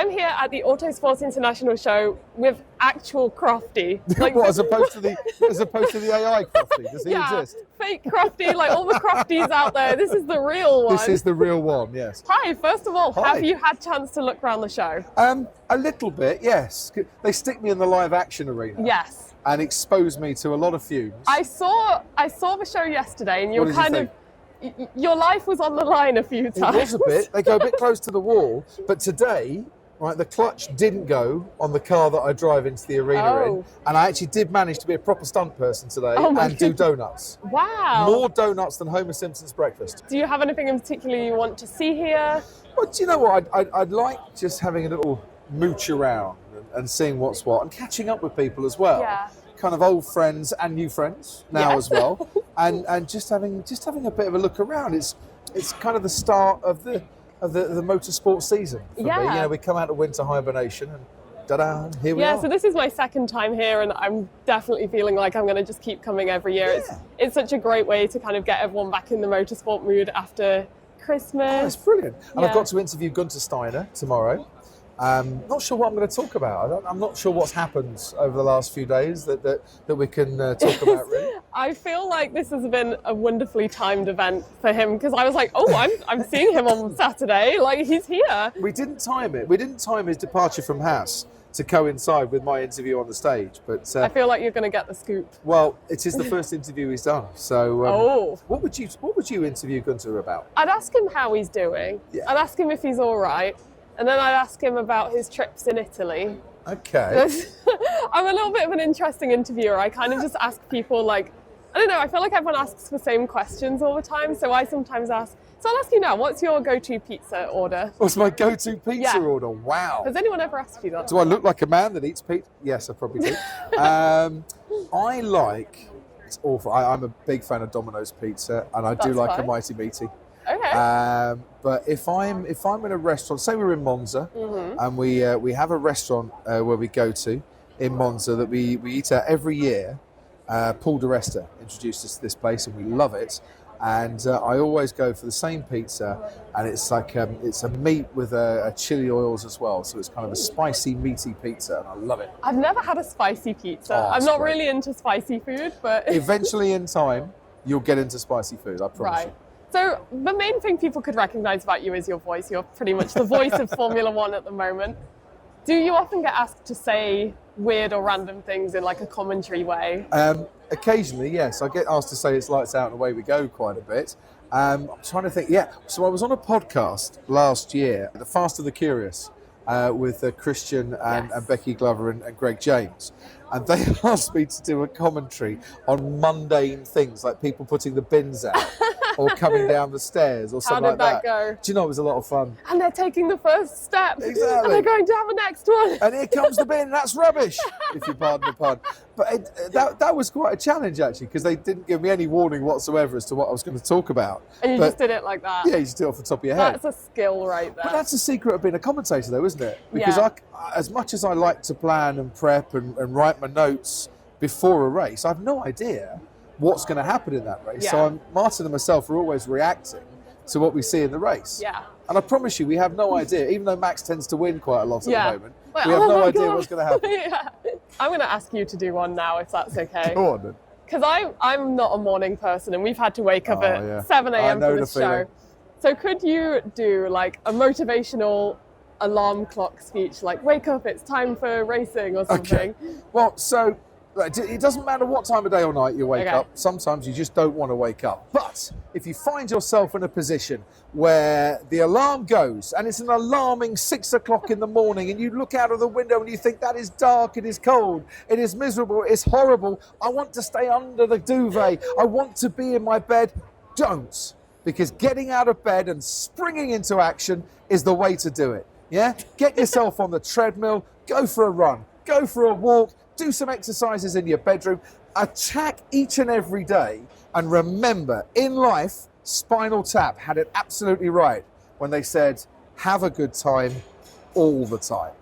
I'm here at the Autosport International show with actual CROFTY. Like, what, as opposed to the AI CROFTY? Does he exist? Fake CROFTY, like all the CROFTYs out there. This is the real one. This is the real one, yes. Hi, first of all, Hi. have you had a chance to look around the show? A little bit, yes. They stick me in the live action arena. Yes. And expose me to a lot of fumes. I saw the show yesterday, and you were kind of, your life was on the line a few times. It was a bit. They go a bit close to the wall. But today, right, the clutch didn't go on the car that I drive into the arena in. And I actually did manage to be a proper stunt person today and do donuts. Wow. More donuts than Homer Simpson's breakfast. Do you have anything in particular you want to see here? Well, do you know what? I'd like just having a little mooch around and seeing what's what and catching up with people as well. Yeah. Kind of old friends and new friends now as well, and just having a bit of a look around. It's kind of the start of the motorsport season for me. You know, we come out of winter hibernation and ta-da, here we are. Yeah, so this is my second time here, and I'm definitely feeling like I'm going to just keep coming every year. Yeah. It's such a great way to kind of get everyone back in the motorsport mood after Christmas. Oh, it's brilliant. And I've got to interview Gunther Steiner tomorrow. Not sure what I'm going to talk about. I'm not sure what's happened over the last few days that we can talk about, really. I feel like this has been a wonderfully timed event for him, because I was like, I'm seeing him on Saturday. Like, he's here. We didn't time it. We didn't time his departure from Haas to coincide with my interview on the stage. But I feel like you're going to get the scoop. Well, it is the first interview he's done. So what would you interview Gunther about? I'd ask him how he's doing. Yeah. I'd ask him if he's all right. And then I'd ask him about his trips in Italy. Okay. I'm a little bit of an interesting interviewer. I kind of just ask people, like, I don't know, I feel like everyone asks the same questions all the time. So I sometimes ask, so I'll ask you now, what's your go-to pizza order? What's my go-to pizza order? Wow. Has anyone ever asked you that? Do I look like a man that eats pizza? Yes, I probably do. I like, it's awful, I'm a big fan of Domino's pizza, and I do like a Mighty Meaty. Okay. But if I'm in a restaurant, say we're in Monza, and we have a restaurant where we go to in Monza that we eat at every year. Paul Di Resta introduced us to this place, and we love it. And I always go for the same pizza, and it's like it's a meat with a chili oils as well, so it's kind of a spicy, meaty pizza, and I love it. I've never had a spicy pizza. I'm not really into spicy food, but eventually in time you'll get into spicy food, I promise you. So the main thing people could recognise about you is your voice. You're pretty much the voice of Formula One at the moment. Do you often get asked to say weird or random things in like a commentary way? Occasionally, yes. I get asked to say it's lights out and away we go quite a bit. I'm trying to think, So I was on a podcast last year, The Fast and the Curious, with Christian and Becky Glover and Greg James. And they asked me to do a commentary on mundane things like people putting the bins out or coming down the stairs or something like that. How did that go? Do you know, it was a lot of fun. And they're taking the first step. Exactly. And they're going to have a next one. And here comes the bin, that's rubbish, if you pardon the pun. But that was quite a challenge, actually, because they didn't give me any warning whatsoever as to what I was going to talk about. And you just did it like that? Yeah, you just did it off the top of your head. That's a skill right there. But that's the secret of being a commentator, though, isn't it? Because as much as I like to plan and prep and write my notes before a race, I have no idea what's going to happen in that race. So Martin and myself are always reacting to what we see in the race. Yeah. And I promise you, we have no idea, even though Max tends to win quite a lot at the moment, we have no idea what's going to happen. I'm going to ask you to do one now, if that's okay. Go on then. Because I'm not a morning person, and we've had to wake up at 7 a.m. for this show. So could you do like a motivational alarm clock speech, like wake up, it's time for racing or something? Okay. Well, so it doesn't matter what time of day or night you wake up. Sometimes you just don't want to wake up. But if you find yourself in a position where the alarm goes and it's an alarming 6 o'clock in the morning and you look out of the window and you think that is dark, it is cold, it is miserable, it's horrible, I want to stay under the duvet, I want to be in my bed, don't. Because getting out of bed and springing into action is the way to do it. Yeah? Get yourself on the treadmill, go for a run, go for a walk, do some exercises in your bedroom, attack each and every day, and remember, in life, Spinal Tap had it absolutely right when they said, have a good time all the time.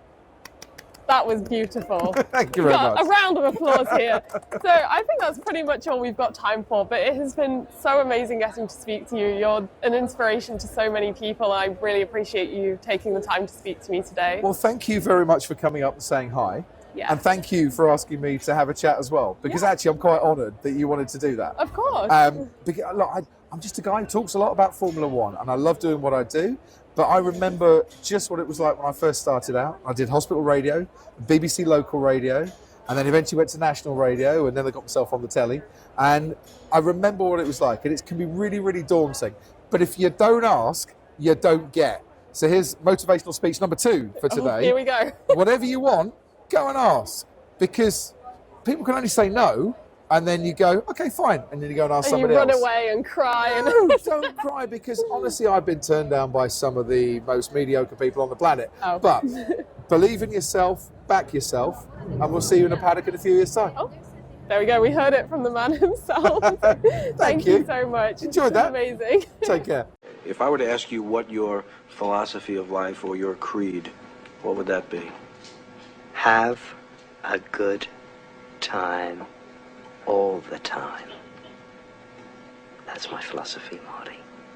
That was beautiful. Thank you very much. A round of applause here. So I think that's pretty much all we've got time for, but it has been so amazing getting to speak to you. You're an inspiration to so many people. I really appreciate you taking the time to speak to me today. Well, thank you very much for coming up and saying hi. Yes. And thank you for asking me to have a chat as well, because actually I'm quite honoured that you wanted to do that. Of course. Because, look, I'm just a guy who talks a lot about Formula One, and I love doing what I do. But I remember just what it was like when I first started out. I did hospital radio, BBC local radio, and then eventually went to national radio, and then I got myself on the telly. And I remember what it was like, and it can be really, really daunting. But if you don't ask, you don't get. So here's motivational speech number 2 for today. Here we go. Whatever you want, go and ask. Because people can only say no, and then you go, okay, fine. And then you go and ask somebody else. And you run away and cry. No, don't cry, because honestly, I've been turned down by some of the most mediocre people on the planet. Oh. But believe in yourself, back yourself, and we'll see you in a paddock in a few years' time. Oh, there we go. We heard it from the man himself. Thank you so much. Enjoyed that. Amazing. Take care. If I were to ask you what your philosophy of life or your creed, what would that be? Have a good time all the time. That's my philosophy, Marty.